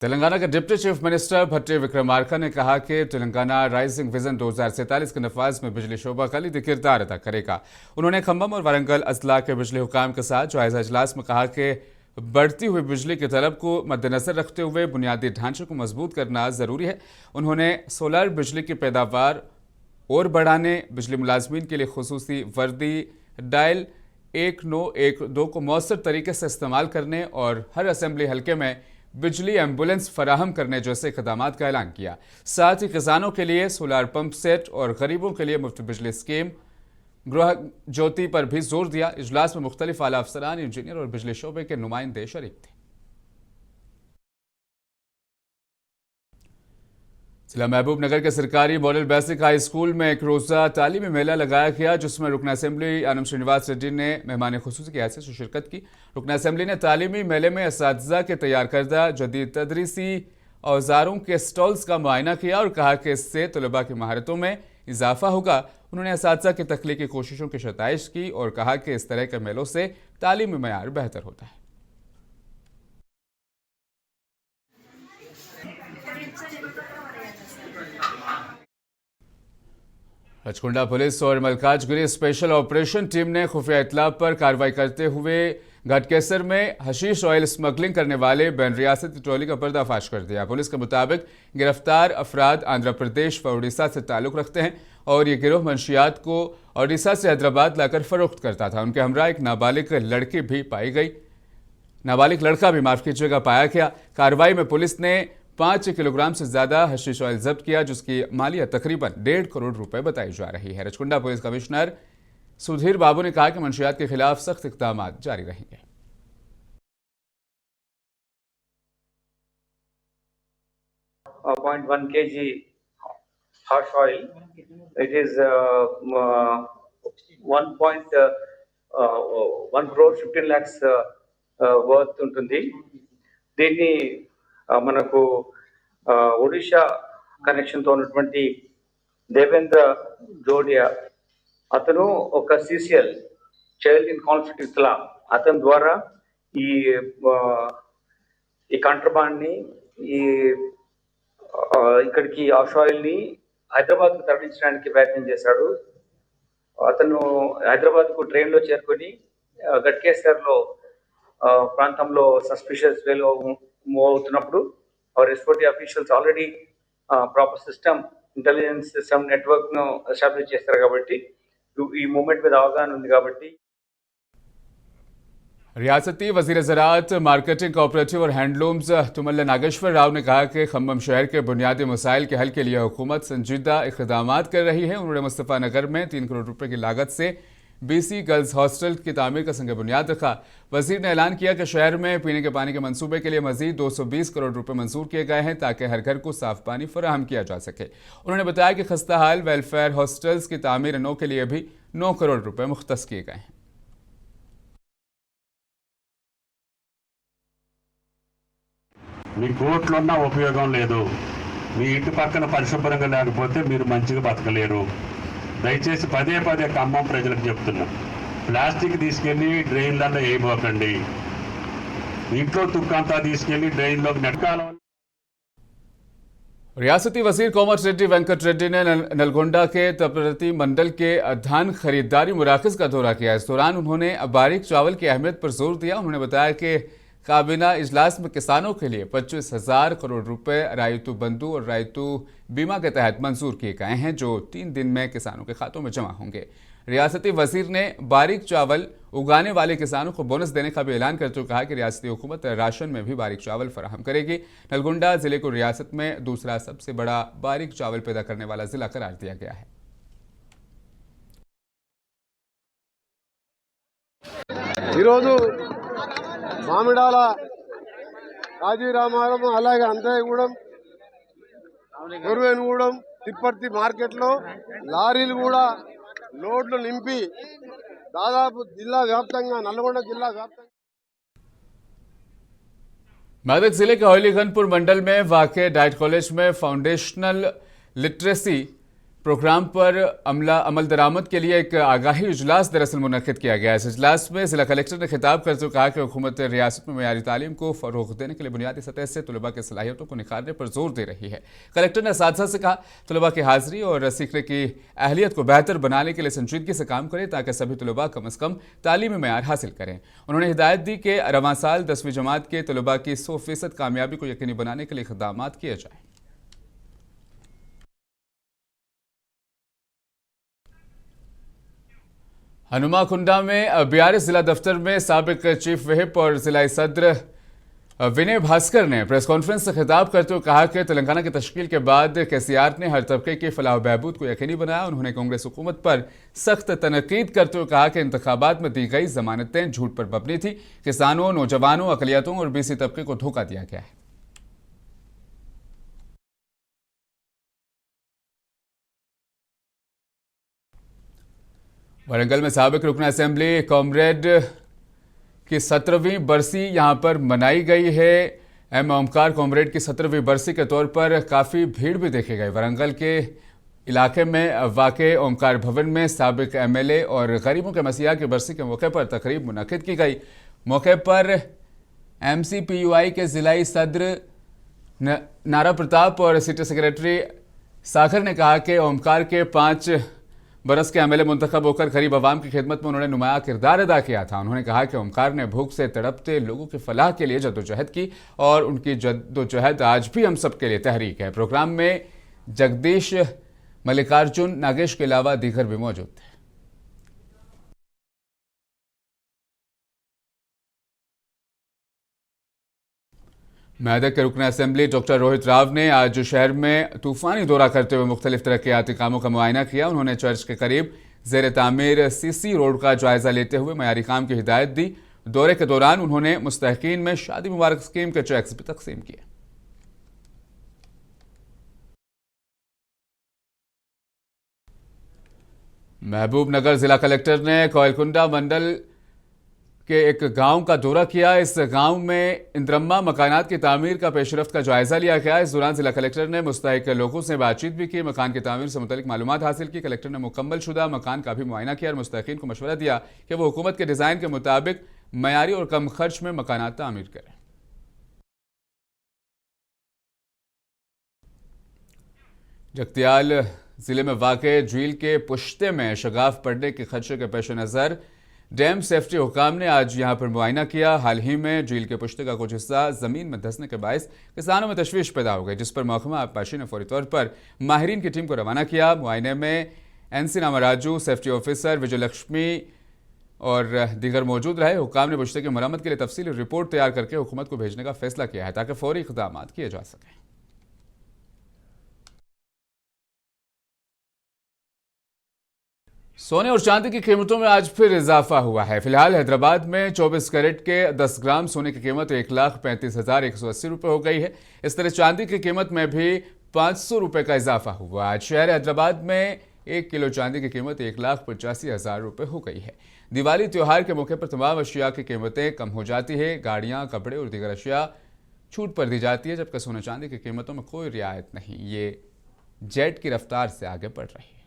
तेलंगाना के deputy chief minister भट्टी विक्रमार्का ने कहा कि तेलंगाना राइजिंग विजन 2047 के नफाज में बिजली शोबा कलीदी किरदार अदा करेगा। उन्होंने खम्बम और वारंगल अजला के बिजली हुकाम के साथ जायजा इजलास में कहा कि बढ़ती हुई बिजली की तलब को मद्देनजर रखते हुए बुनियादी ढांचे को मजबूत करना ज़रूरी है। उन्होंने सोलर बिजली की पैदावार और बढ़ाने, बिजली मुलाजमीन के लिए खुसूसी वर्दी डायल 1912 को मौसर तरीके से इस्तेमाल करने और हर असेंबली हल्के में बिजली एम्बुलेंस फराहम करने जैसे इक़दामात का ऐलान किया। साथ ही किसानों के लिए सोलार पंप सेट और गरीबों के लिए मुफ्त बिजली स्कीम गृह ज्योति पर भी जोर दिया। इजलास में मुख्तलिफ आला अफसरान, इंजीनियर और बिजली शोबे के नुमाइंदे शरीक थे। जिला महबूब नगर के सरकारी मॉडल बेसिक हाई स्कूल में एक रोज़ा तालीमी मेला लगाया गया, जिसमें रुकन असेंबली आनम श्रीनिवास रेड्डी ने मेहमान खुसूसी की हैसियत से शिरकत की। रुकन असेंबली ने तालीमी मेले में असातिज़ा के तैयार करदा जदीद तदरीसी औजारों के स्टॉल्स का मुआयना किया और कहा कि इससे तलबा की महारतों में इजाफा होगा। उन्होंने असातिज़ा की तख्लीकी कोशिशों की सताइश की और कहा कि इस तरह के मेलों से तालीमी मयार बेहतर होता है। रचकुंडा पुलिस और मलकाजगिरी स्पेशल ऑपरेशन टीम ने खुफिया इत्तला पर कार्रवाई करते हुए घटकेसर में हशीश ऑयल स्मगलिंग करने वाले बैन रियासती ट्रॉली का पर्दाफाश कर दिया। पुलिस के मुताबिक गिरफ्तार अफराद आंध्र प्रदेश व उड़ीसा से ताल्लुक़ रखते हैं और ये गिरोह मंशियात को उड़ीसा से हैदराबाद लाकर फरोख्त करता था। उनके हमरा एक नाबालिग लड़की भी पाई गई, नाबालिग लड़का भी माफ़ कीजिएगा पाया गया। कार्रवाई में पुलिस ने 5 किलोग्राम से ज्यादा हशीश ऑयल जब्त किया, जिसकी मालियत तकरीबन 1.5 करोड़ रुपए बताई जा रही है। रचकुंडा पुलिस कमिश्नर सुधीर बाबू ने कहा कि मंशियात के खिलाफ सख्त इक़दाम जारी रहेंगे। 0.1 kg harsh oil. It is 1 crore 15 lakhs worth ఉంటుంది. దీన్ని మనకు ఒడిషా కనెక్షన్తో ఉన్నటువంటి దేవేంద్ర జోడియా అతను ఒక సిసిఎల్ చైల్డ్ ఇన్ కాన్ఫ్లిక్ట్ ఇస్లాం అతని ద్వారా ఈ కాంట్రబాండ్ని ఇక్కడికి ఆష్ ఆయిల్ని హైదరాబాద్కు తరలించడానికి ప్రయత్నం చేశాడు. అతను హైదరాబాద్కు ట్రైన్లో చేరుకొని గట్కేసర్లో ప్రాంతంలో సస్పిషియస్ వేలో మూవ్ అవుతున్నప్పుడు our SOT officials already proper system, intelligence system నెట్వర్క్ను ఎస్టాబ్లిష్ చేస్తారు కాబట్టి ఈ మూమెంట్ మీద అవగాహన ఉంది కాబట్టి रियासती वजीर ज़राअत, मार्केटिंग, कोऑपरेटिव और हैंडलूम्स तुमल्ला नागेश्वर राव ने कहा कि खम्बम शहर के बुनियादी मसाइल के हल के लिए हुकूमत संजीदा इक़दामात कर रही है। उन्होंने मुस्तफ़ा नगर में 3 करोड़ रुपए की लागत से BC गर्ल्स हॉस्टल की तामीर का संग बुनियाद रखा। वजीर ने ऐलान किया कि शहर में पीने के पानी के मंसूबे के लिए मजीद 220 करोड़ रुपए मंजूर किए गए हैं ताकि हर घर को साफ पानी फराहम किया जा सके। उन्होंने बताया कि खस्ता हाल वेलफेयर हॉस्टल्स की तामीर नौ के लिए भी 9 करोड़ रुपए मुख्तस किए गए हैं। మీ కోట్లు ఉన్నా ఉపయోగం లేదు, మీ ఇంటి పక్కన పరిశుభ్రంగా లేకపోతే మీరు మంచిగా బతకలేరు. దయచేసి పదే పదే ఖమ్మం ప్రజలకు చెప్తున్నా, ప్లాస్టిక్ తీసుకెళ్ళి డ్రైన్లలో వేయబోకండి. ఇంట్లో తుక్కంతా తీసుకెళ్ళి డ్రైన్లోకి నెట్కాలం। रियासती वजीर कोमर रेड्डी वेंकट रेड्डी ने नलगोंडा के तपरती मंडल के धान खरीदारी मुराकज़ का दौरा किया। इस दौरान उन्होंने बारीक चावल की अहमियत पर जोर दिया। उन्होंने बताया कि काबीना इजलास में किसानों के लिए 25,000 करोड़ रुपए रायतू बंधु और रायतू बीमा के तहत मंजूर किए गए हैं, जो 3 दिन में किसानों के खातों में जमा होंगे। रियासती वजीर ने बारीक चावल उगाने वाले किसानों को बोनस देने का भी ऐलान करते हुए कहा कि रियासती हुकूमत राशन में भी बारीक चावल फराहम करेगी। नलगोंडा जिले को रियासत में दूसरा सबसे बड़ा बारीक चावल पैदा करने वाला जिला करार दिया गया है। మామిడాల కాజీరామారం అలాగే అంతయ్యగూడెం, గురువేనుగూడెం, తిప్పర్తి మార్కెట్లో లారీలు కూడా లోడ్లు నింపి దాదాపు జిల్లా వ్యాప్తంగా నల్గొండ జిల్లా వ్యాప్తంగా मेदक जिले के हौलीगनपुर मंडल में वाक़ डाइट कॉलेज में फाउंडेशनल लिटरेसी प्रोग्राम पर अमल दरामद के लिए एक आगाही इजलास दरअसल मुनक्किद किया गया। इस इजलास में जिला कलेक्टर ने खिताब करते हुए कहा कि हुकूमत रियासत में मयारी तालीम को फ़रोग़ देने के लिए बुनियादी सतह से तलबा की सलाहियतों को निखारने पर जोर दे रही है। कलेक्टर ने साथ से कहा तलबा की हाजिरी और सीखने की अहलियत को बेहतर बनाने के लिए संजीदगी से काम करें ताकि सभी तलबा कम अज़ कम तालीमी मयार हासिल करें। उन्होंने हिदायत दी कि रवां साल 10वीं जमात के तलबा की 100% कामयाबी को यकीनी बनाने के लिए इक़दामात किए जाएँ। हनुमाकुंडा में बीआरएस जिला दफ्तर में साबिक चीफ व्हिप और जिला सदर विनय भास्कर ने प्रेस कॉन्फ्रेंस से खिताब करते हुए कहा कि तेलंगाना की तश्कील के बाद केसीआर ने हर तबके की फलाह बहबूद को यकीनी बनाया। उन्होंने कांग्रेस हुकूमत पर सख्त तनकीद करते हुए कहा कि इंतखाबात में दी गई जमानतें झूठ पर मबनी थी। किसानों, नौजवानों, अकलियतों और बीसी तबके को धोखा दिया गया है। वरंगल में साबिक रुकन असेंबली कॉमरेड की 17वीं बरसी यहां पर मनाई गई है। एम ओमकार कॉमरेड की 17वीं बरसी के तौर पर काफ़ी भीड़ भी देखी गई। वरंगल के इलाके में वाक़े ओमकार भवन में साबिक एमएलए और गरीबों के मसीहा की बरसी के मौके पर तकरीब मुनक्किद की गई। मौके पर एमसीपीयूआई के जिलाई सदर नारा प्रताप और सिटी सेक्रेटरी सागर ने कहा कि ओमकार के 5 बरस के एमएलए मुंतखब होकर गरीब आवाम की खिदमत में उन्होंने नुमाया किरदार अदा किया था। उन्होंने कहा कि ओमकार ने भूख से तड़पते लोगों की फलाह के लिए जद्दोजहद की और उनकी जद्दोजहद आज भी हम सब के लिए तहरीक है। प्रोग्राम में जगदीश, मल्लिकार्जुन, नागेश के अलावा दीगर भी मौजूद थे। मेदक के रुकन असेंबली डॉक्टर रोहित राव ने आज शहर में तूफानी दौरा करते हुए मुख्तलिफ तरक्याती कामों का मुआयना किया। उन्होंने चर्च के करीब ज़ेर तामीर सीसी रोड का जायजा लेते हुए मयारी काम की हिदायत दी। दौरे के दौरान उन्होंने मुस्तहकीन में शादी मुबारक स्कीम के चेक्स भी तकसीम किए। महबूब नगर जिला कलेक्टर ने कोयलकुंडा मंडल के एक गांव का दौरा किया। इस गांव में इंद्रम्मा मकानात की तामीर का पेशरफ्त का जायजा लिया गया। इस दौरान जिला कलेक्टर ने मुस्तहिक लोगों से बातचीत भी की, मकान की तामीर से मुतल्लिक मालूमात हासिल की। कलेक्टर ने मुकम्मल शुदा मकान का भी मुआयना किया और मुस्तहिकीन को मशवरा दिया कि वो हुकूमत के डिज़ाइन के मुताबिक मयारी और कम खर्च में मकानात तामीर करें। जगतियाल जिले में वाक़े झील के पुश्ते में शगाफ पड़ने के खदशे के पेश नज़र डैम सेफ्टी हुकाम ने आज यहां पर मुआयना किया। हाल ही में झील के पुश्ते का कुछ हिस्सा ज़मीन में धंसने के बायस किसानों में तशवीश पैदा हो गई, जिस पर महकमा आबपाशी ने फौरी तौर पर माहिरीन की टीम को रवाना किया। मुआयने में एनसी नामराजू, सेफ्टी ऑफिसर विजयलक्ष्मी और दीगर मौजूद रहे। हुकाम ने पुश्ते की मरम्मत के लिए तफसीली रिपोर्ट तैयार करके हुकूमत को भेजने का फैसला किया है ताकि फौरी इक़दाम किए जा सकें। सोने और चांदी की कीमतों में आज फिर इजाफा हुआ है। फिलहाल हैदराबाद में 24 कैरेट के 10 ग्राम सोने की कीमत 1,35,180 रुपये हो गई है। इस तरह चांदी की कीमत में भी 500 रुपये का इजाफा हुआ। आज शहर हैदराबाद में 1 किलो चांदी की कीमत 1,85,000 रुपये हो गई है। दिवाली त्यौहार के मौके पर तमाम अशिया की कीमतें कम हो जाती है। गाड़ियाँ, कपड़े और दीगर अशिया छूट पर दी जाती है, जबकि सोने चांदी की कीमतों में कोई रियायत नहीं। ये जेट की रफ्तार से आगे बढ़ रही है।